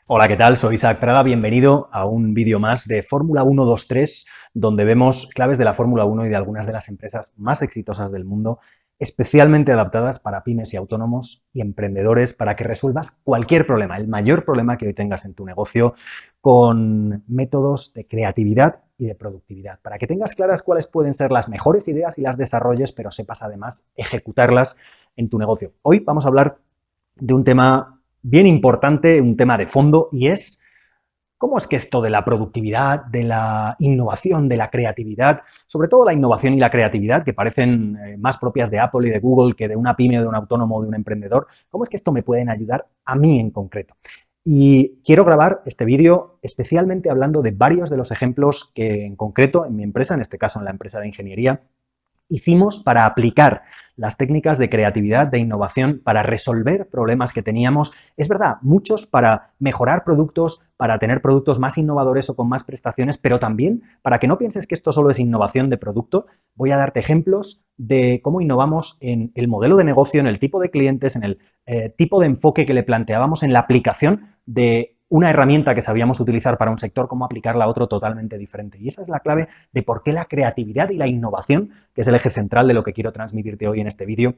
Hola, ¿qué tal? Soy Isaac Prada, bienvenido a un vídeo más de Fórmula 123, donde vemos claves de la Fórmula 1 y de algunas de las empresas más exitosas del mundo, especialmente adaptadas para pymes y autónomos y emprendedores para que resuelvas cualquier problema, el mayor problema que hoy tengas en tu negocio, con métodos de creatividad y de productividad, para que tengas claras cuáles pueden ser las mejores ideas y las desarrolles, pero sepas además ejecutarlas en tu negocio. Hoy vamos a hablar de un tema bien importante, un tema de fondo, y es cómo es que esto de la productividad, de la innovación, de la creatividad, sobre todo la innovación y la creatividad, que parecen más propias de Apple y de Google que de una pyme o de un autónomo o de un emprendedor, cómo es que esto me pueden ayudar a mí en concreto. Y quiero grabar este vídeo especialmente hablando de varios de los ejemplos que en concreto en mi empresa, en este caso en la empresa de ingeniería, hicimos para aplicar las técnicas de creatividad, de innovación, para resolver problemas que teníamos. Es verdad, muchos para mejorar productos, para tener productos más innovadores o con más prestaciones, pero también para que no pienses que esto solo es innovación de producto, voy a darte ejemplos de cómo innovamos en el modelo de negocio, en el tipo de clientes, en el tipo de enfoque que le planteábamos, en la aplicación de una herramienta que sabíamos utilizar para un sector, cómo aplicarla a otro totalmente diferente. Y esa es la clave de por qué la creatividad y la innovación, que es el eje central de lo que quiero transmitirte hoy en este vídeo,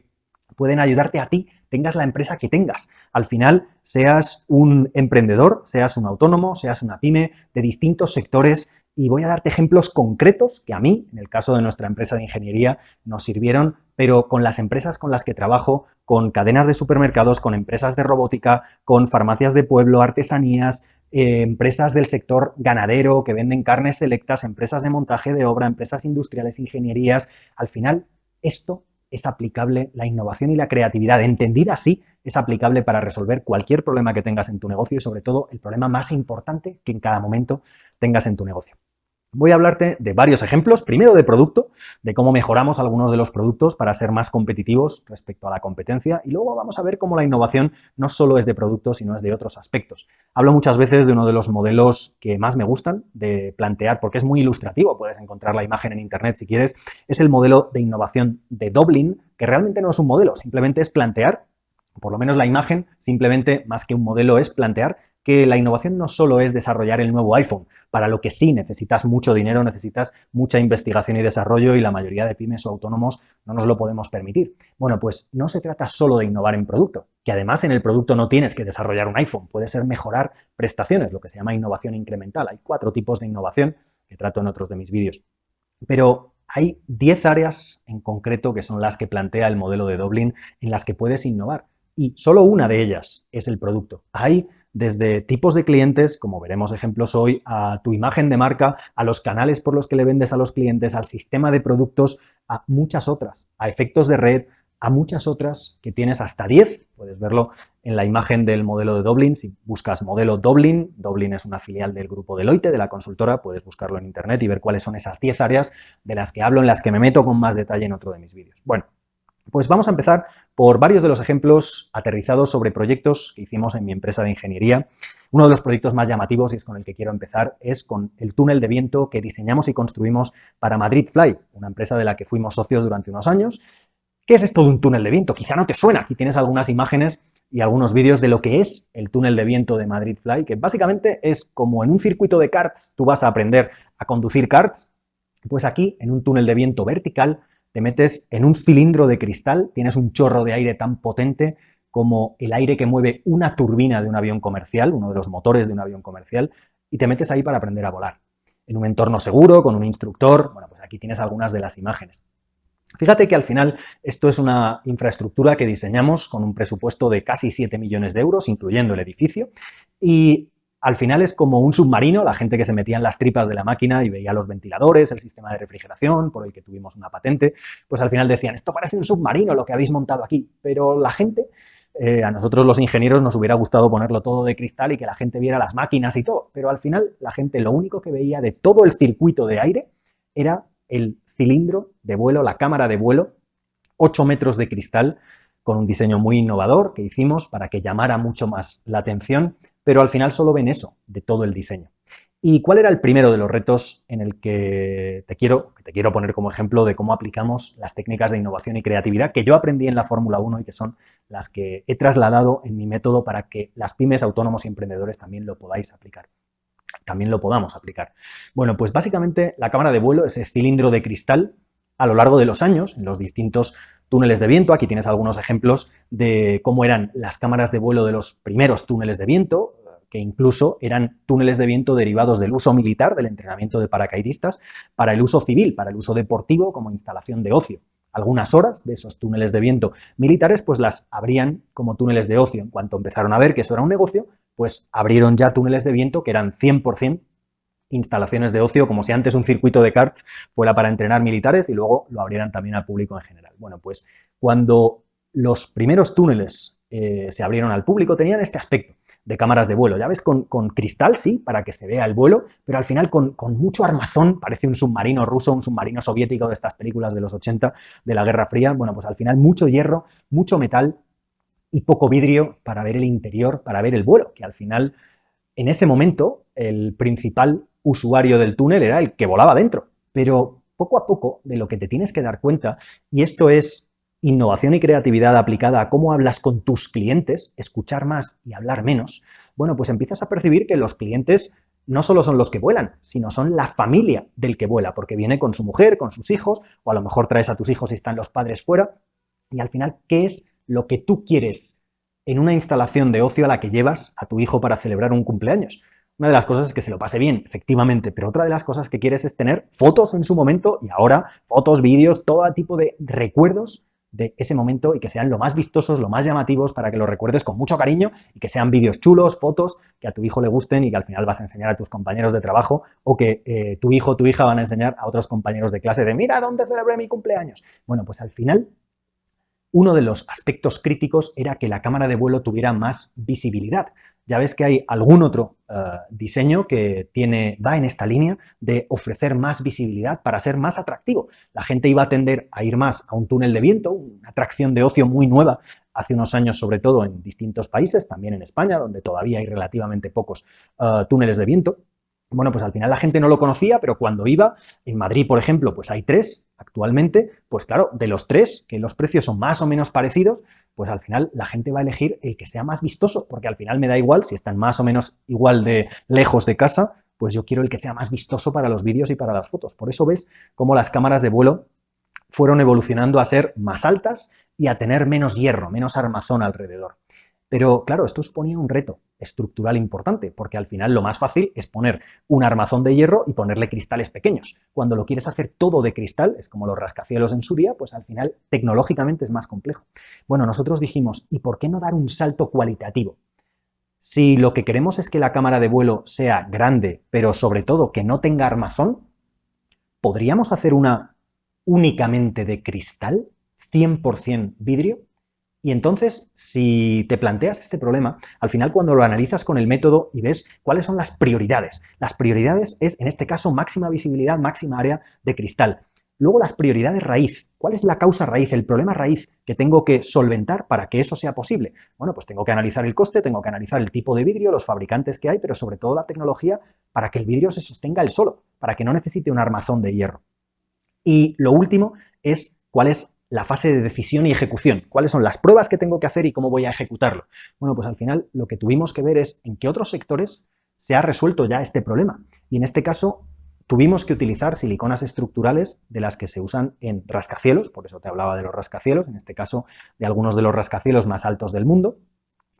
pueden ayudarte a ti, tengas la empresa que tengas. Al final, seas un emprendedor, seas un autónomo, seas una pyme, de distintos sectores, y voy a darte ejemplos concretos que a mí, en el caso de nuestra empresa de ingeniería, nos sirvieron, pero con las empresas con las que trabajo, con cadenas de supermercados, con empresas de robótica, con farmacias de pueblo, artesanías, empresas del sector ganadero que venden carnes selectas, empresas de montaje de obra, empresas industriales, ingenierías. Al final, esto es aplicable, la innovación y la creatividad, entendida así, es aplicable para resolver cualquier problema que tengas en tu negocio y sobre todo el problema más importante que en cada momento tengas en tu negocio. Voy a hablarte de varios ejemplos, primero de producto, de cómo mejoramos algunos de los productos para ser más competitivos respecto a la competencia, y luego vamos a ver cómo la innovación no solo es de productos, sino es de otros aspectos. Hablo muchas veces de uno de los modelos que más me gustan de plantear, porque es muy ilustrativo, puedes encontrar la imagen en internet si quieres, es el modelo de innovación de Dublin, que realmente no es un modelo, simplemente es plantear, por lo menos la imagen, simplemente más que un modelo es plantear que la innovación no solo es desarrollar el nuevo iPhone, para lo que sí necesitas mucho dinero, necesitas mucha investigación y desarrollo y la mayoría de pymes o autónomos no nos lo podemos permitir. Bueno, pues no se trata solo de innovar en producto, que además en el producto no tienes que desarrollar un iPhone, puede ser mejorar prestaciones, lo que se llama innovación incremental. Hay 4 tipos de innovación que trato en otros de mis vídeos. Pero hay 10 áreas en concreto que son las que plantea el modelo de Dublin en las que puedes innovar. Y solo una de ellas es el producto. Hay desde tipos de clientes, como veremos ejemplos hoy, a tu imagen de marca, a los canales por los que le vendes a los clientes, al sistema de productos, a muchas otras, a efectos de red, a muchas otras que tienes hasta 10. Puedes verlo en la imagen del modelo de Dublin. Si buscas modelo Dublin, Dublin es una filial del grupo Deloitte, de la consultora, puedes buscarlo en internet y ver cuáles son esas 10 áreas de las que hablo, en las que me meto con más detalle en otro de mis vídeos. Bueno, pues vamos a empezar por varios de los ejemplos aterrizados sobre proyectos que hicimos en mi empresa de ingeniería. Uno de los proyectos más llamativos, y es con el que quiero empezar, es con el túnel de viento que diseñamos y construimos para Madrid Fly, una empresa de la que fuimos socios durante unos años. ¿Qué es esto de un túnel de viento? Quizá no te suena. Aquí tienes algunas imágenes y algunos vídeos de lo que es el túnel de viento de Madrid Fly, que básicamente es como en un circuito de karts, tú vas a aprender a conducir karts, pues aquí, en un túnel de viento vertical, te metes en un cilindro de cristal, tienes un chorro de aire tan potente como el aire que mueve una turbina de un avión comercial, uno de los motores de un avión comercial, y te metes ahí para aprender a volar. En un entorno seguro, con un instructor. Bueno, pues aquí tienes algunas de las imágenes. Fíjate que al final esto es una infraestructura que diseñamos con un presupuesto de casi 7 millones de euros, incluyendo el edificio, y al final es como un submarino, la gente que se metía en las tripas de la máquina y veía los ventiladores, el sistema de refrigeración, por el que tuvimos una patente, pues al final decían, esto parece un submarino lo que habéis montado aquí, pero la gente, a nosotros los ingenieros nos hubiera gustado ponerlo todo de cristal y que la gente viera las máquinas y todo, pero al final la gente lo único que veía de todo el circuito de aire era el cilindro de vuelo, la cámara de vuelo, 8 metros de cristal, con un diseño muy innovador que hicimos para que llamara mucho más la atención, pero al final solo ven eso de todo el diseño. ¿Y cuál era el primero de los retos en el que te quiero poner como ejemplo de cómo aplicamos las técnicas de innovación y creatividad que yo aprendí en la Fórmula 1 y que son las que he trasladado en mi método para que las pymes, autónomos y emprendedores también lo podáis aplicar? También lo podamos aplicar. Bueno, pues básicamente la cámara de vuelo, ese cilindro de cristal, a lo largo de los años, en los distintos túneles de viento, aquí tienes algunos ejemplos de cómo eran las cámaras de vuelo de los primeros túneles de viento, que incluso eran túneles de viento derivados del uso militar, del entrenamiento de paracaidistas, para el uso civil, para el uso deportivo como instalación de ocio. Algunas horas de esos túneles de viento militares pues las abrían como túneles de ocio. En cuanto empezaron a ver que eso era un negocio, pues abrieron ya túneles de viento que eran 100% instalaciones de ocio, como si antes un circuito de karts fuera para entrenar militares y luego lo abrieran también al público en general. Bueno, pues cuando los primeros túneles se abrieron al público tenían este aspecto de cámaras de vuelo. Ya ves, con cristal, sí, para que se vea el vuelo, pero al final con mucho armazón, parece un submarino ruso, un submarino soviético de estas películas de los 80 de la Guerra Fría. Bueno, pues al final mucho hierro, mucho metal y poco vidrio para ver el interior, para ver el vuelo, que al final, en ese momento, el principal usuario del túnel era el que volaba dentro. Pero poco a poco, de lo que te tienes que dar cuenta, y esto es innovación y creatividad aplicada a cómo hablas con tus clientes, escuchar más y hablar menos, bueno, pues empiezas a percibir que los clientes no solo son los que vuelan, sino son la familia del que vuela, porque viene con su mujer, con sus hijos, o a lo mejor traes a tus hijos y están los padres fuera, y al final, ¿qué es lo que tú quieres en una instalación de ocio a la que llevas a tu hijo para celebrar un cumpleaños? Una de las cosas es que se lo pase bien, efectivamente, pero otra de las cosas que quieres es tener fotos en su momento y ahora fotos, vídeos, todo tipo de recuerdos de ese momento y que sean lo más vistosos, lo más llamativos para que lo recuerdes con mucho cariño y que sean vídeos chulos, fotos que a tu hijo le gusten y que al final vas a enseñar a tus compañeros de trabajo o que tu hijo o tu hija van a enseñar a otros compañeros de clase de mira dónde celebré mi cumpleaños. Bueno, pues al final uno de los aspectos críticos era que la cámara de vuelo tuviera más visibilidad. Ya ves que hay algún otro diseño que va en esta línea de ofrecer más visibilidad para ser más atractivo. La gente iba a tender a ir más a un túnel de viento, una atracción de ocio muy nueva hace unos años, sobre todo en distintos países, también en España, donde todavía hay relativamente pocos túneles de viento. Bueno, pues al final la gente no lo conocía, pero cuando iba, en Madrid, por ejemplo, pues hay 3 actualmente, pues claro, de los 3, que los precios son más o menos parecidos, pues al final la gente va a elegir el que sea más vistoso, porque al final me da igual, si están más o menos igual de lejos de casa, pues yo quiero el que sea más vistoso para los vídeos y para las fotos. Por eso ves cómo las cámaras de vuelo fueron evolucionando a ser más altas y a tener menos hierro, menos armazón alrededor. Pero claro, esto suponía un reto estructural importante, porque al final lo más fácil es poner un armazón de hierro y ponerle cristales pequeños. Cuando lo quieres hacer todo de cristal, es como los rascacielos en su día, pues al final tecnológicamente es más complejo. Bueno, nosotros dijimos, ¿y por qué no dar un salto cualitativo? Si lo que queremos es que la cámara de vuelo sea grande, pero sobre todo que no tenga armazón, ¿podríamos hacer una únicamente de cristal, 100% vidrio? Y entonces, si te planteas este problema, al final cuando lo analizas con el método y ves cuáles son las prioridades es, en este caso, máxima visibilidad, máxima área de cristal. Luego las prioridades raíz. ¿Cuál es la causa raíz, el problema raíz que tengo que solventar para que eso sea posible? Bueno, pues tengo que analizar el coste, tengo que analizar el tipo de vidrio, los fabricantes que hay, pero sobre todo la tecnología para que el vidrio se sostenga él solo, para que no necesite un armazón de hierro. Y lo último es cuál es la fase de decisión y ejecución. ¿Cuáles son las pruebas que tengo que hacer y cómo voy a ejecutarlo? Bueno, pues al final lo que tuvimos que ver es en qué otros sectores se ha resuelto ya este problema. Y en este caso tuvimos que utilizar siliconas estructurales de las que se usan en rascacielos, por eso te hablaba de los rascacielos, en este caso de algunos de los rascacielos más altos del mundo,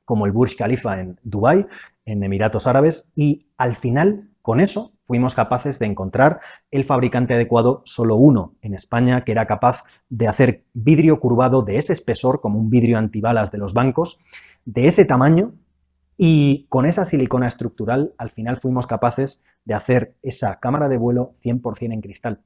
como el Burj Khalifa en Dubái, en Emiratos Árabes, y al final, con eso, fuimos capaces de encontrar el fabricante adecuado, solo uno en España, que era capaz de hacer vidrio curvado de ese espesor, como un vidrio antibalas de los bancos, de ese tamaño, y con esa silicona estructural, al final fuimos capaces de hacer esa cámara de vuelo 100% en cristal.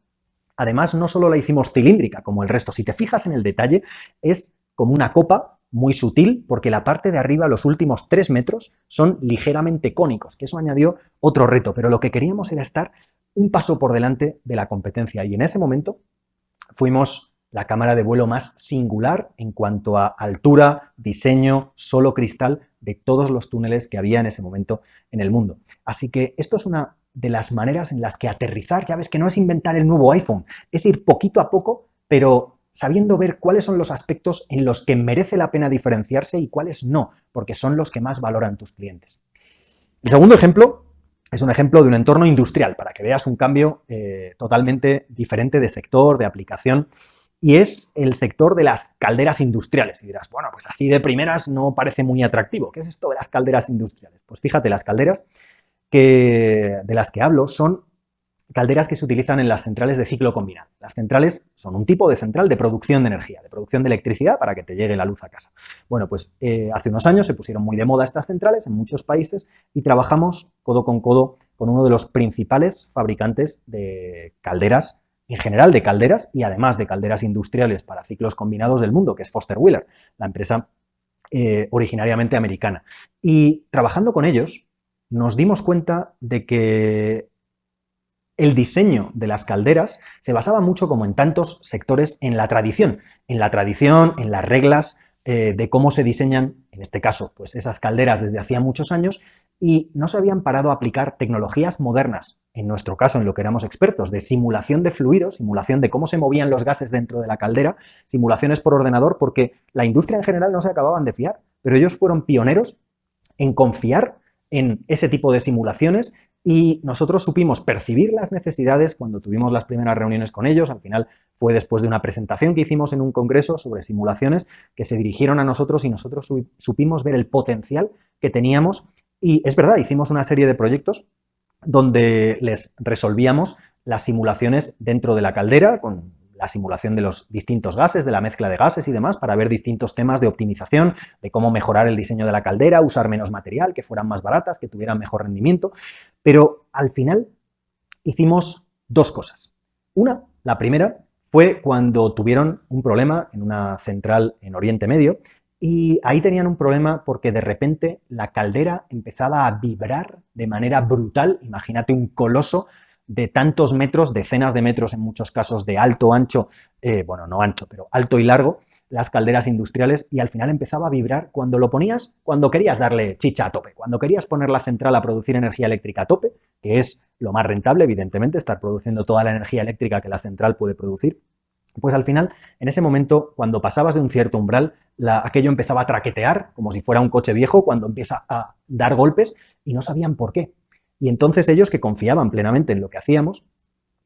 Además, no solo la hicimos cilíndrica, como el resto, si te fijas en el detalle, es como una copa muy sutil, porque la parte de arriba, los últimos 3 metros, son ligeramente cónicos, que eso añadió otro reto, pero lo que queríamos era estar un paso por delante de la competencia, y en ese momento fuimos la cámara de vuelo más singular en cuanto a altura, diseño, solo cristal, de todos los túneles que había en ese momento en el mundo. Así que esto es una de las maneras en las que aterrizar, ya ves que no es inventar el nuevo iPhone, es ir poquito a poco, pero sabiendo ver cuáles son los aspectos en los que merece la pena diferenciarse y cuáles no, porque son los que más valoran tus clientes. El segundo ejemplo es un ejemplo de un entorno industrial, para que veas un cambio totalmente diferente de sector, de aplicación, y es el sector de las calderas industriales. Y dirás, bueno, pues así de primeras no parece muy atractivo. ¿Qué es esto de las calderas industriales? Pues fíjate, las calderas de las que hablo son calderas que se utilizan en las centrales de ciclo combinado. Las centrales son un tipo de central de producción de energía, de producción de electricidad para que te llegue la luz a casa. Bueno, pues hace unos años se pusieron muy de moda estas centrales en muchos países y trabajamos codo con uno de los principales fabricantes de calderas, en general de calderas y además de calderas industriales para ciclos combinados del mundo, que es Foster Wheeler, la empresa originariamente americana. Y trabajando con ellos nos dimos cuenta de que el diseño de las calderas se basaba mucho, como en tantos sectores, en la tradición, en las reglas de cómo se diseñan, en este caso, pues esas calderas desde hacía muchos años, y no se habían parado a aplicar tecnologías modernas, en nuestro caso, en lo que éramos expertos, de simulación de fluidos, simulación de cómo se movían los gases dentro de la caldera, simulaciones por ordenador, porque la industria en general no se acababan de fiar, pero ellos fueron pioneros en confiar en ese tipo de simulaciones y nosotros supimos percibir las necesidades cuando tuvimos las primeras reuniones con ellos. Al final fue después de una presentación que hicimos en un congreso sobre simulaciones que se dirigieron a nosotros y nosotros supimos ver el potencial que teníamos y es verdad, hicimos una serie de proyectos donde les resolvíamos las simulaciones dentro de la caldera con la simulación de los distintos gases, de la mezcla de gases y demás, para ver distintos temas de optimización, de cómo mejorar el diseño de la caldera, usar menos material, que fueran más baratas, que tuvieran mejor rendimiento, pero al final hicimos dos cosas. Una, la primera, fue cuando tuvieron un problema en una central en Oriente Medio y ahí tenían un problema porque de repente la caldera empezaba a vibrar de manera brutal, imagínate un coloso de tantos metros, decenas de metros en muchos casos de alto, ancho, bueno, no ancho, pero alto y largo, las calderas industriales y al final empezaba a vibrar cuando lo ponías, cuando querías darle chicha a tope, cuando querías poner la central a producir energía eléctrica a tope, que es lo más rentable, evidentemente, estar produciendo toda la energía eléctrica que la central puede producir, pues al final, en ese momento, cuando pasabas de un cierto umbral, aquello empezaba a traquetear, como si fuera un coche viejo, cuando empieza a dar golpes y no sabían por qué. Y entonces ellos, que confiaban plenamente en lo que hacíamos,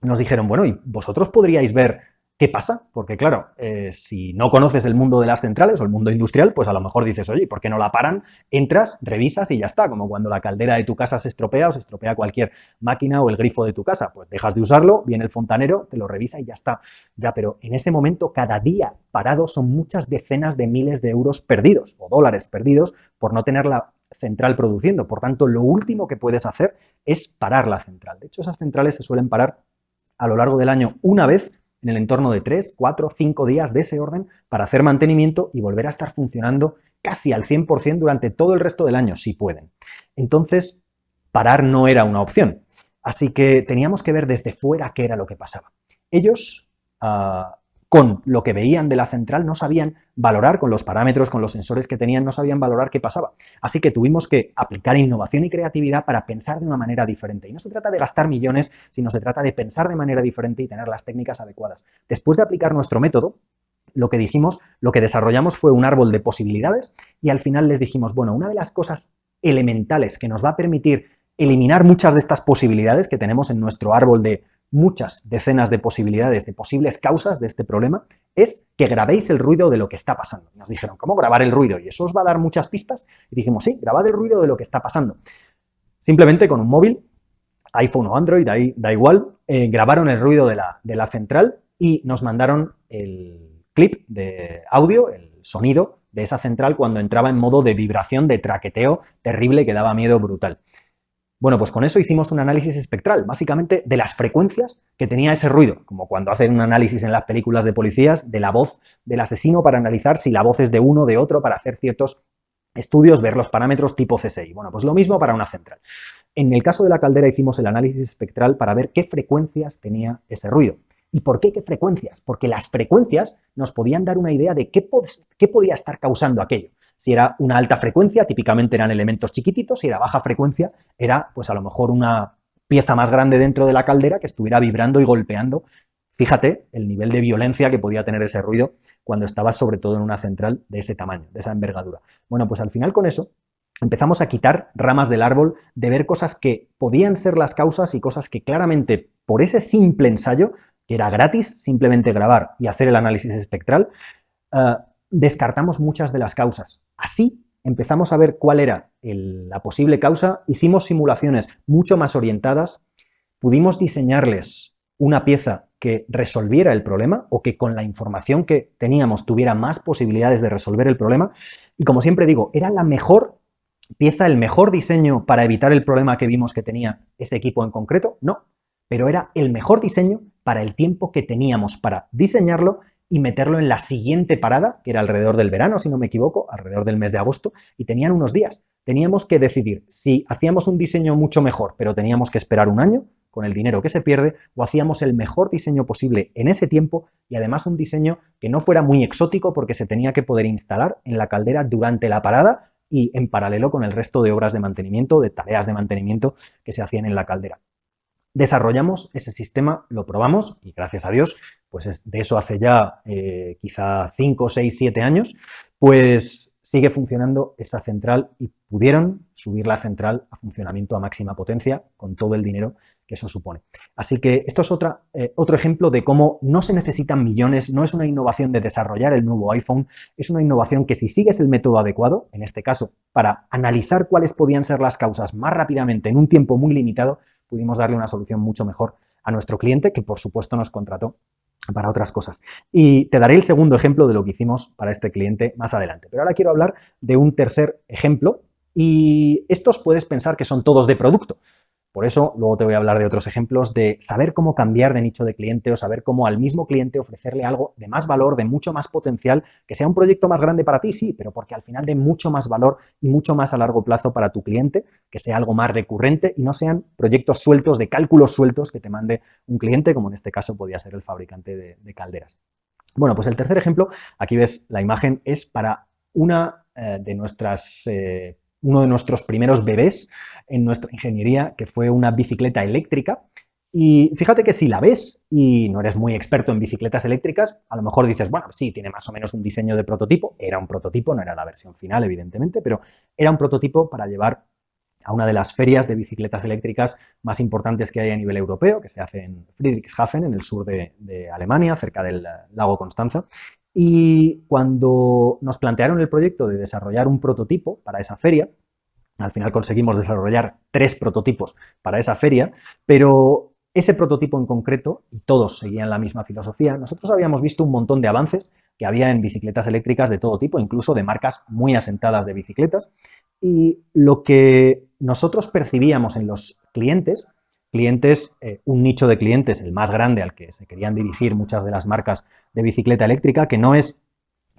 nos dijeron, bueno, ¿y vosotros podríais ver qué pasa? Porque claro, si no conoces el mundo de las centrales o el mundo industrial, pues a lo mejor dices, oye, ¿por qué no la paran? Entras, revisas y ya está, como cuando la caldera de tu casa se estropea o se estropea cualquier máquina o el grifo de tu casa, pues dejas de usarlo, viene el fontanero, te lo revisa y ya está. Ya, pero en ese momento, cada día parado son muchas decenas de miles de euros perdidos o dólares perdidos por no tener la central produciendo. Por tanto, lo último que puedes hacer es parar la central. De hecho, esas centrales se suelen parar a lo largo del año una vez en el entorno de 3, 4, 5 días de ese orden para hacer mantenimiento y volver a estar funcionando casi al 100% durante todo el resto del año, si pueden. Entonces, parar no era una opción. Así que teníamos que ver desde fuera qué era lo que pasaba. Ellos, con lo que veían de la central, no sabían valorar, con los parámetros, con los sensores que tenían, no sabían valorar qué pasaba. Así que tuvimos que aplicar innovación y creatividad para pensar de una manera diferente. Y no se trata de gastar millones, sino se trata de pensar de manera diferente y tener las técnicas adecuadas. Después de aplicar nuestro método, lo que desarrollamos fue un árbol de posibilidades y al final les dijimos, bueno, una de las cosas elementales que nos va a permitir eliminar muchas de estas posibilidades que tenemos en nuestro árbol de muchas decenas de posibilidades, de posibles causas de este problema, es que grabéis el ruido de lo que está pasando. Nos dijeron, ¿cómo grabar el ruido? ¿Y eso os va a dar muchas pistas? Y dijimos, sí, grabad el ruido de lo que está pasando. Simplemente con un móvil, iPhone o Android, da igual, grabaron el ruido de la central y nos mandaron el clip de audio, el sonido de esa central cuando entraba en modo de vibración, de traqueteo terrible que daba miedo brutal. Bueno, pues con eso hicimos un análisis espectral, básicamente de las frecuencias que tenía ese ruido, como cuando hacen un análisis en las películas de policías de la voz del asesino para analizar si la voz es de uno o de otro, para hacer ciertos estudios, ver los parámetros tipo CSI. Bueno, pues lo mismo para una central. En el caso de la caldera hicimos el análisis espectral para ver qué frecuencias tenía ese ruido. ¿Y por qué qué frecuencias? Porque las frecuencias nos podían dar una idea de qué podía estar causando aquello. Si era una alta frecuencia, típicamente eran elementos chiquititos, si era baja frecuencia, era pues a lo mejor una pieza más grande dentro de la caldera que estuviera vibrando y golpeando. Fíjate el nivel de violencia que podía tener ese ruido cuando estabas sobre todo en una central de ese tamaño, de esa envergadura. Bueno, pues al final con eso empezamos a quitar ramas del árbol, de ver cosas que podían ser las causas y cosas que claramente por ese simple ensayo, que era gratis, simplemente grabar y hacer el análisis espectral, descartamos muchas de las causas. Así empezamos a ver cuál era la posible causa, hicimos simulaciones mucho más orientadas, pudimos diseñarles una pieza que resolviera el problema o que con la información que teníamos tuviera más posibilidades de resolver el problema y, como siempre digo, era la mejor pieza, el mejor diseño para evitar el problema que vimos que tenía ese equipo en concreto, no, pero era el mejor diseño para el tiempo que teníamos para diseñarlo y meterlo en la siguiente parada, que era alrededor del verano, si no me equivoco, alrededor del mes de agosto, y tenían unos días. Teníamos que decidir si hacíamos un diseño mucho mejor, pero teníamos que esperar un año con el dinero que se pierde, o hacíamos el mejor diseño posible en ese tiempo y además un diseño que no fuera muy exótico porque se tenía que poder instalar en la caldera durante la parada y en paralelo con el resto de obras de mantenimiento, de tareas de mantenimiento que se hacían en la caldera. Desarrollamos ese sistema, lo probamos y gracias a Dios, pues de eso hace ya quizá 5, 6, 7 años, pues sigue funcionando esa central y pudieron subir la central a funcionamiento a máxima potencia con todo el dinero que eso supone. Así que esto es otro ejemplo de cómo no se necesitan millones, no es una innovación de desarrollar el nuevo iPhone, es una innovación que si sigues el método adecuado, en este caso, para analizar cuáles podían ser las causas más rápidamente en un tiempo muy limitado, pudimos darle una solución mucho mejor a nuestro cliente, que por supuesto nos contrató para otras cosas. Y te daré el segundo ejemplo de lo que hicimos para este cliente más adelante. Pero ahora quiero hablar de un tercer ejemplo y estos puedes pensar que son todos de producto. Por eso luego te voy a hablar de otros ejemplos de saber cómo cambiar de nicho de cliente o saber cómo al mismo cliente ofrecerle algo de más valor, de mucho más potencial, que sea un proyecto más grande para ti, sí, pero porque al final de mucho más valor y mucho más a largo plazo para tu cliente, que sea algo más recurrente y no sean proyectos sueltos, de cálculos sueltos que te mande un cliente, como en este caso podía ser el fabricante de calderas. Bueno, pues el tercer ejemplo, aquí ves la imagen, es para uno de nuestros primeros bebés en nuestra ingeniería, que fue una bicicleta eléctrica. Y fíjate que si la ves y no eres muy experto en bicicletas eléctricas, a lo mejor dices, bueno, sí, tiene más o menos un diseño de prototipo. Era un prototipo, no era la versión final, evidentemente, pero era un prototipo para llevar a una de las ferias de bicicletas eléctricas más importantes que hay a nivel europeo, que se hace en Friedrichshafen, en el sur de Alemania, cerca del lago Constanza. Y cuando nos plantearon el proyecto de desarrollar un prototipo para esa feria, al final conseguimos desarrollar 3 prototipos para esa feria, pero ese prototipo en concreto, y todos seguían la misma filosofía, nosotros habíamos visto un montón de avances que había en bicicletas eléctricas de todo tipo, incluso de marcas muy asentadas de bicicletas, y lo que nosotros percibíamos en los clientes, un nicho de clientes, el más grande al que se querían dirigir muchas de las marcas de bicicleta eléctrica, que no es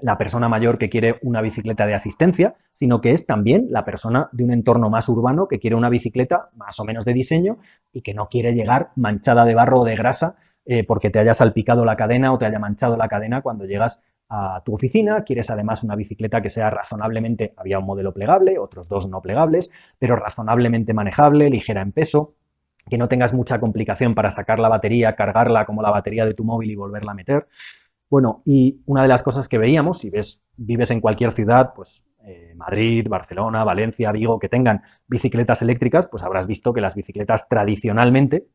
la persona mayor que quiere una bicicleta de asistencia, sino que es también la persona de un entorno más urbano que quiere una bicicleta más o menos de diseño y que no quiere llegar manchada de barro o de grasa porque te haya salpicado la cadena o te haya manchado la cadena cuando llegas a tu oficina. Quieres además una bicicleta que sea razonablemente, había un modelo plegable, otros 2 no plegables, pero razonablemente manejable, ligera en peso, que no tengas mucha complicación para sacar la batería, cargarla como la batería de tu móvil y volverla a meter. Bueno, y una de las cosas que veíamos, si vives en cualquier ciudad, pues Madrid, Barcelona, Valencia, Vigo, que tengan bicicletas eléctricas, pues habrás visto que las bicicletas tradicionalmente,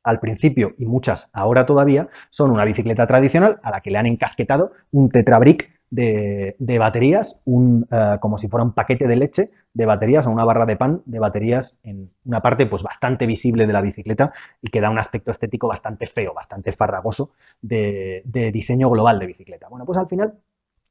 al principio y muchas ahora todavía, son una bicicleta tradicional a la que le han encasquetado un tetrabric de baterías, como si fuera un paquete de leche de baterías o una barra de pan de baterías en una parte pues bastante visible de la bicicleta y que da un aspecto estético bastante feo, bastante farragoso de diseño global de bicicleta. Bueno, pues al final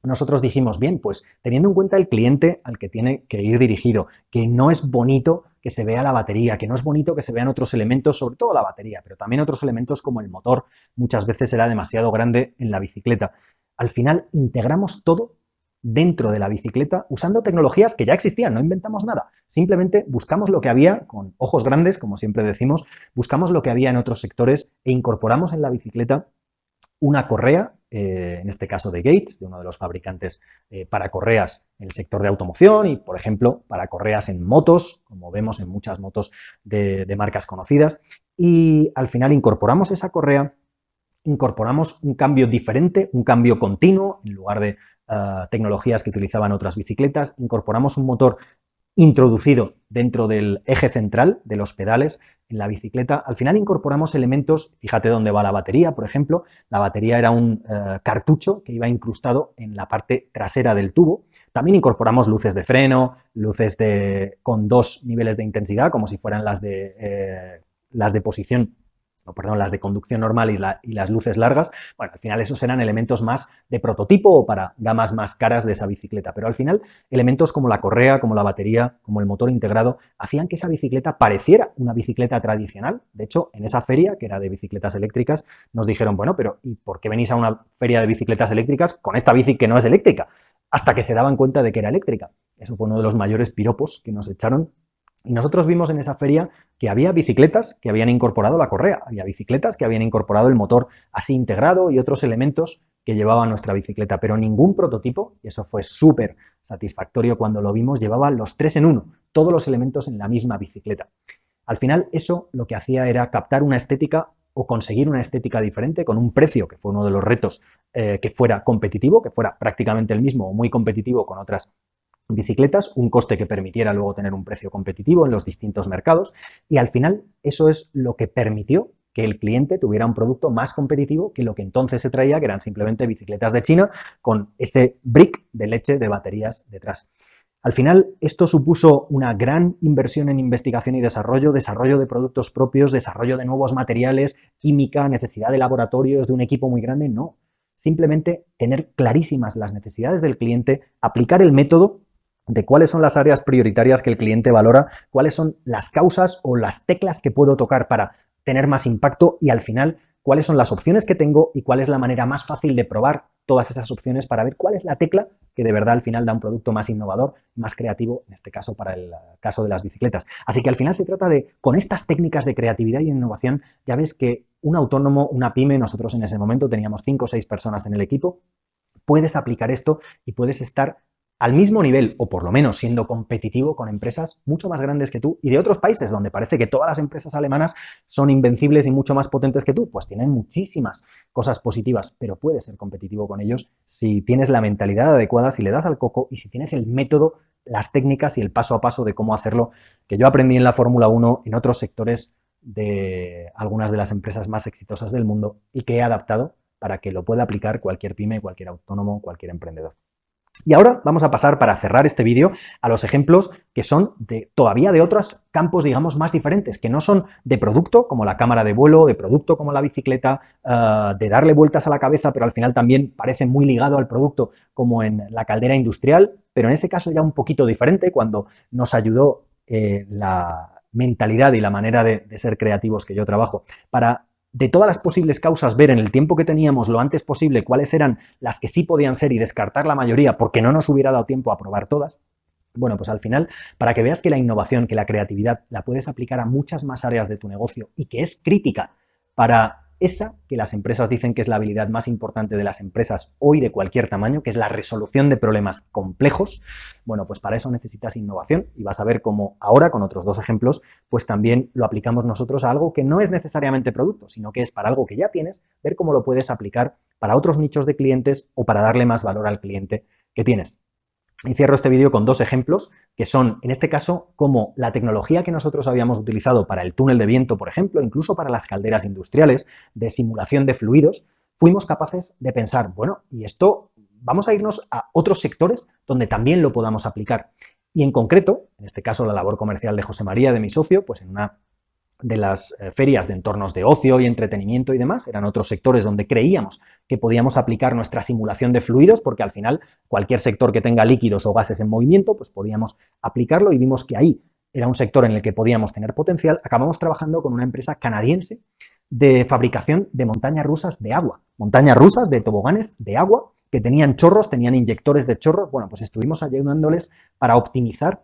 nosotros dijimos, bien, pues teniendo en cuenta el cliente al que tiene que ir dirigido, que no es bonito que se vea la batería, que no es bonito que se vean otros elementos, sobre todo la batería, pero también otros elementos como el motor, muchas veces era demasiado grande en la bicicleta. Al final integramos todo dentro de la bicicleta usando tecnologías que ya existían, no inventamos nada, simplemente buscamos lo que había, con ojos grandes, como siempre decimos, buscamos lo que había en otros sectores e incorporamos en la bicicleta una correa en este caso de Gates, de uno de los fabricantes para correas en el sector de automoción y, por ejemplo, para correas en motos, como vemos en muchas motos de marcas conocidas. Y al final incorporamos esa correa, incorporamos un cambio diferente, un cambio continuo, en lugar de tecnologías que utilizaban otras bicicletas, incorporamos un motor introducido dentro del eje central de los pedales en la bicicleta. Al final incorporamos elementos, fíjate dónde va la batería, por ejemplo, la batería era un cartucho que iba incrustado en la parte trasera del tubo. También incorporamos luces de freno, luces con 2 niveles de intensidad, como si fueran las de posición, perdón, las de conducción normal y las luces largas. Bueno, al final esos eran elementos más de prototipo o para gamas más caras de esa bicicleta, pero al final elementos como la correa, como la batería, como el motor integrado, hacían que esa bicicleta pareciera una bicicleta tradicional. De hecho, en esa feria, que era de bicicletas eléctricas, nos dijeron, bueno, pero ¿y por qué venís a una feria de bicicletas eléctricas con esta bici que no es eléctrica? Hasta que se daban cuenta de que era eléctrica. Eso fue uno de los mayores piropos que nos echaron. Y nosotros vimos en esa feria que había bicicletas que habían incorporado la correa, había bicicletas que habían incorporado el motor así integrado y otros elementos que llevaba nuestra bicicleta, pero ningún prototipo, y eso fue súper satisfactorio cuando lo vimos, llevaba los 3 en 1, todos los elementos en la misma bicicleta. Al final eso lo que hacía era captar una estética o conseguir una estética diferente con un precio, que fue uno de los retos, que fuera competitivo, que fuera prácticamente el mismo o muy competitivo con otras bicicletas, un coste que permitiera luego tener un precio competitivo en los distintos mercados y al final eso es lo que permitió que el cliente tuviera un producto más competitivo que lo que entonces se traía, que eran simplemente bicicletas de China con ese brick de leche de baterías detrás. Al final, esto supuso una gran inversión en investigación y desarrollo de productos propios, desarrollo de nuevos materiales, química, necesidad de laboratorios, de un equipo muy grande, no. Simplemente tener clarísimas las necesidades del cliente, aplicar el método de cuáles son las áreas prioritarias que el cliente valora, cuáles son las causas o las teclas que puedo tocar para tener más impacto y al final cuáles son las opciones que tengo y cuál es la manera más fácil de probar todas esas opciones para ver cuál es la tecla que de verdad al final da un producto más innovador, más creativo, en este caso para el caso de las bicicletas. Así que al final se trata de, con estas técnicas de creatividad y innovación, ya ves que un autónomo, una pyme, nosotros en ese momento teníamos 5 o 6 personas en el equipo, puedes aplicar esto y puedes estar al mismo nivel, o por lo menos siendo competitivo con empresas mucho más grandes que tú y de otros países donde parece que todas las empresas alemanas son invencibles y mucho más potentes que tú, pues tienen muchísimas cosas positivas, pero puedes ser competitivo con ellos si tienes la mentalidad adecuada, si le das al coco y si tienes el método, las técnicas y el paso a paso de cómo hacerlo, que yo aprendí en la Fórmula 1, en otros sectores de algunas de las empresas más exitosas del mundo y que he adaptado para que lo pueda aplicar cualquier pyme, cualquier autónomo, cualquier emprendedor. Y ahora vamos a pasar, para cerrar este vídeo, a los ejemplos que son todavía de otros campos, digamos, más diferentes, que no son de producto, como la cámara de vuelo, de producto como la bicicleta, de darle vueltas a la cabeza, pero al final también parece muy ligado al producto, como en la caldera industrial, pero en ese caso ya un poquito diferente, cuando nos ayudó la mentalidad y la manera de ser creativos que yo trabajo, para de todas las posibles causas ver en el tiempo que teníamos lo antes posible cuáles eran las que sí podían ser y descartar la mayoría porque no nos hubiera dado tiempo a probar todas. Bueno, pues al final, para que veas que la innovación, que la creatividad la puedes aplicar a muchas más áreas de tu negocio y que es crítica para esa que las empresas dicen que es la habilidad más importante de las empresas hoy de cualquier tamaño, que es la resolución de problemas complejos, bueno, pues para eso necesitas innovación y vas a ver cómo ahora, con otros 2 ejemplos, pues también lo aplicamos nosotros a algo que no es necesariamente producto, sino que es para algo que ya tienes, ver cómo lo puedes aplicar para otros nichos de clientes o para darle más valor al cliente que tienes. Y cierro este vídeo con 2 ejemplos, que son, en este caso, como la tecnología que nosotros habíamos utilizado para el túnel de viento, por ejemplo, incluso para las calderas industriales, de simulación de fluidos, fuimos capaces de pensar, bueno, y esto vamos a irnos a otros sectores donde también lo podamos aplicar. Y en concreto, en este caso la labor comercial de José María, de mi socio, pues en una de las ferias de entornos de ocio y entretenimiento y demás, eran otros sectores donde creíamos que podíamos aplicar nuestra simulación de fluidos, porque al final cualquier sector que tenga líquidos o gases en movimiento, pues podíamos aplicarlo y vimos que ahí era un sector en el que podíamos tener potencial. Acabamos trabajando con una empresa canadiense de fabricación de montañas rusas de agua, montañas rusas de toboganes de agua que tenían chorros, tenían inyectores de chorros. Bueno, pues estuvimos ayudándoles para optimizar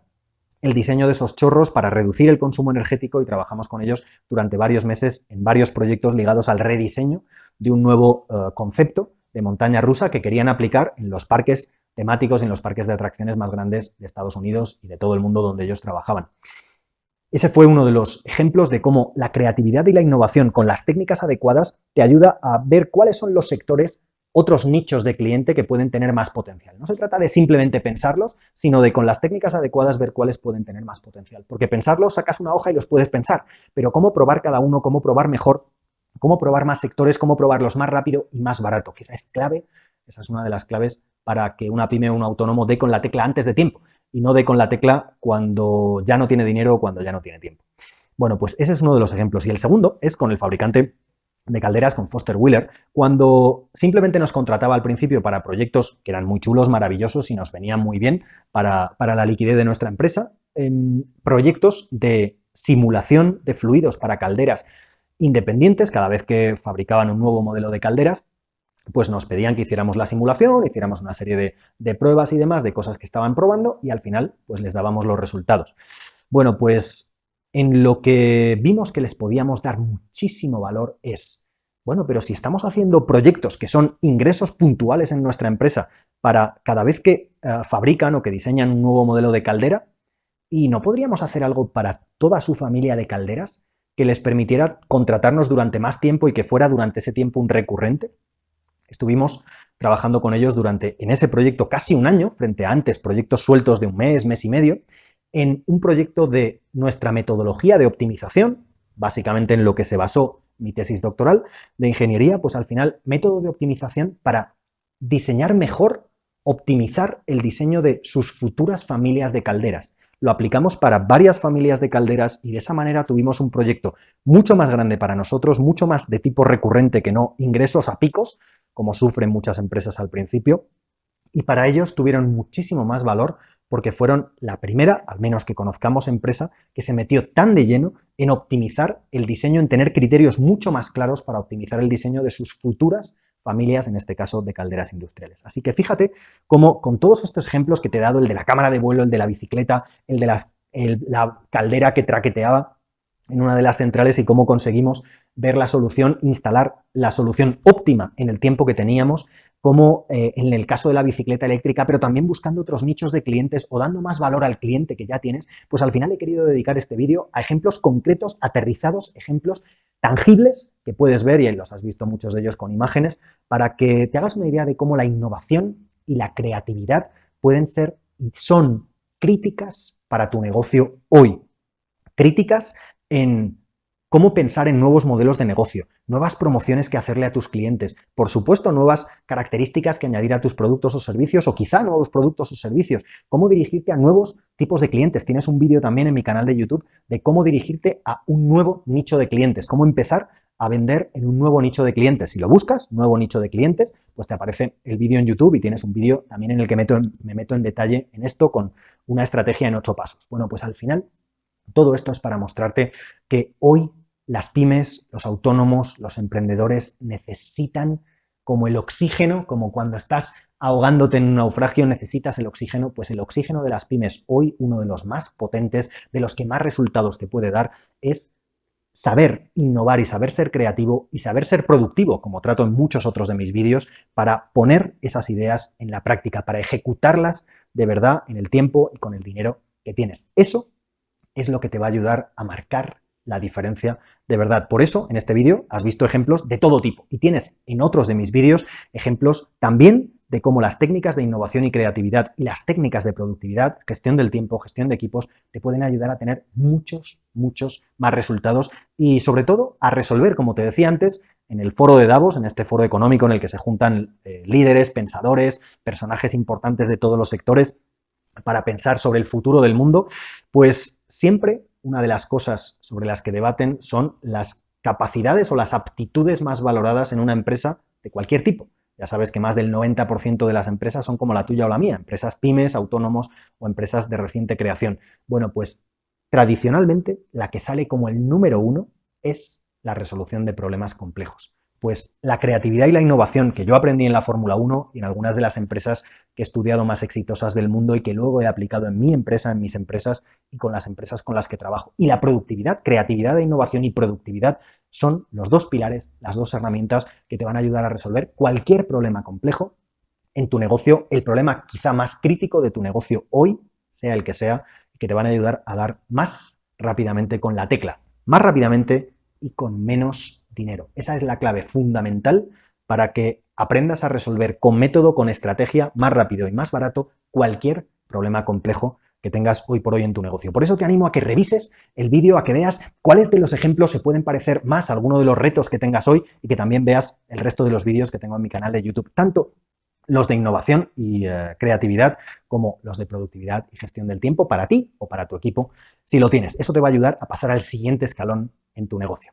el diseño de esos chorros, para reducir el consumo energético y trabajamos con ellos durante varios meses en varios proyectos ligados al rediseño de un nuevo concepto de montaña rusa que querían aplicar en los parques temáticos y en los parques de atracciones más grandes de Estados Unidos y de todo el mundo donde ellos trabajaban. Ese fue uno de los ejemplos de cómo la creatividad y la innovación con las técnicas adecuadas te ayuda a ver cuáles son los sectores, otros nichos de cliente que pueden tener más potencial. No se trata de simplemente pensarlos, sino de con las técnicas adecuadas ver cuáles pueden tener más potencial. Porque pensarlos, sacas una hoja y los puedes pensar, pero cómo probar cada uno, cómo probar mejor, cómo probar más sectores, cómo probarlos más rápido y más barato, que esa es clave, esa es una de las claves para que una pyme o un autónomo dé con la tecla antes de tiempo y no dé con la tecla cuando ya no tiene dinero o cuando ya no tiene tiempo. Bueno, pues ese es uno de los ejemplos. Y el segundo es con el fabricante de calderas, con Foster Wheeler, cuando simplemente nos contrataba al principio para proyectos que eran muy chulos, maravillosos y nos venían muy bien para la liquidez de nuestra empresa, proyectos de simulación de fluidos para calderas independientes. Cada vez que fabricaban un nuevo modelo de calderas, pues nos pedían que hiciéramos la simulación, hiciéramos una serie de pruebas y demás, de cosas que estaban probando, y al final pues les dábamos los resultados. Bueno, pues en lo que vimos que les podíamos dar muchísimo valor es, bueno, pero si estamos haciendo proyectos que son ingresos puntuales en nuestra empresa para cada vez que fabrican o que diseñan un nuevo modelo de caldera, ¿y no podríamos hacer algo para toda su familia de calderas que les permitiera contratarnos durante más tiempo y que fuera durante ese tiempo un recurrente? Estuvimos trabajando con ellos en ese proyecto casi un año, frente a antes proyectos sueltos de un mes, mes y medio, en un proyecto de nuestra metodología de optimización, básicamente en lo que se basó mi tesis doctoral de ingeniería, pues al final método de optimización para diseñar mejor, optimizar el diseño de sus futuras familias de calderas. Lo aplicamos para varias familias de calderas y de esa manera tuvimos un proyecto mucho más grande para nosotros, mucho más de tipo recurrente que no ingresos a picos, como sufren muchas empresas al principio, y para ellos tuvieron muchísimo más valor porque fueron la primera, al menos que conozcamos, empresa que se metió tan de lleno en optimizar el diseño, en tener criterios mucho más claros para optimizar el diseño de sus futuras familias, en este caso de calderas industriales. Así que fíjate cómo con todos estos ejemplos que te he dado, el de la cámara de vuelo, el de la bicicleta, el de la caldera que traqueteaba en una de las centrales y cómo conseguimos ver la solución, instalar la solución óptima en el tiempo que teníamos, como en el caso de la bicicleta eléctrica, pero también buscando otros nichos de clientes o dando más valor al cliente que ya tienes, pues al final he querido dedicar este vídeo a ejemplos concretos, aterrizados, ejemplos tangibles que puedes ver, y los has visto muchos de ellos con imágenes, para que te hagas una idea de cómo la innovación y la creatividad pueden ser y son críticas para tu negocio hoy. Críticas en cómo pensar en nuevos modelos de negocio, nuevas promociones que hacerle a tus clientes, por supuesto nuevas características que añadir a tus productos o servicios, o quizá nuevos productos o servicios, cómo dirigirte a nuevos tipos de clientes. Tienes un vídeo también en mi canal de YouTube de cómo dirigirte a un nuevo nicho de clientes, cómo empezar a vender en un nuevo nicho de clientes. Si lo buscas, nuevo nicho de clientes, pues te aparece el vídeo en YouTube y tienes un vídeo también en el que me meto en detalle en esto con una estrategia en 8 pasos. Bueno, pues al final todo esto es para mostrarte que hoy las pymes, los autónomos, los emprendedores necesitan como el oxígeno, como cuando estás ahogándote en un naufragio necesitas el oxígeno, pues el oxígeno de las pymes hoy, uno de los más potentes, de los que más resultados te puede dar, es saber innovar y saber ser creativo y saber ser productivo, como trato en muchos otros de mis vídeos, para poner esas ideas en la práctica, para ejecutarlas de verdad en el tiempo y con el dinero que tienes. Eso es lo que te va a ayudar a marcar la diferencia de verdad. Por eso, en este vídeo has visto ejemplos de todo tipo y tienes en otros de mis vídeos ejemplos también de cómo las técnicas de innovación y creatividad y las técnicas de productividad, gestión del tiempo, gestión de equipos, te pueden ayudar a tener muchos más resultados y sobre todo a resolver, como te decía antes, en el foro de Davos, en este foro económico en el que se juntan líderes, pensadores, personajes importantes de todos los sectores para pensar sobre el futuro del mundo, pues siempre una de las cosas sobre las que debaten son las capacidades o las aptitudes más valoradas en una empresa de cualquier tipo. Ya sabes que más del 90% de las empresas son como la tuya o la mía, empresas pymes, autónomos o empresas de reciente creación. Bueno, pues tradicionalmente la que sale como el número 1 es la resolución de problemas complejos. Pues la creatividad y la innovación que yo aprendí en la Fórmula 1 y en algunas de las empresas que he estudiado más exitosas del mundo y que luego he aplicado en mi empresa, en mis empresas y con las empresas con las que trabajo. Y la productividad, creatividad e innovación y productividad son los dos pilares, las dos herramientas que te van a ayudar a resolver cualquier problema complejo en tu negocio, el problema quizá más crítico de tu negocio hoy, sea el que sea, que te van a ayudar a dar más rápidamente con la tecla, más rápidamente y con menos dinero. Esa es la clave fundamental para que aprendas a resolver con método, con estrategia, más rápido y más barato cualquier problema complejo que tengas hoy por hoy en tu negocio. Por eso te animo a que revises el vídeo, a que veas cuáles de los ejemplos se pueden parecer más a alguno de los retos que tengas hoy y que también veas el resto de los vídeos que tengo en mi canal de YouTube, tanto los de innovación y creatividad como los de productividad y gestión del tiempo para ti o para tu equipo, si lo tienes. Eso te va a ayudar a pasar al siguiente escalón en tu negocio.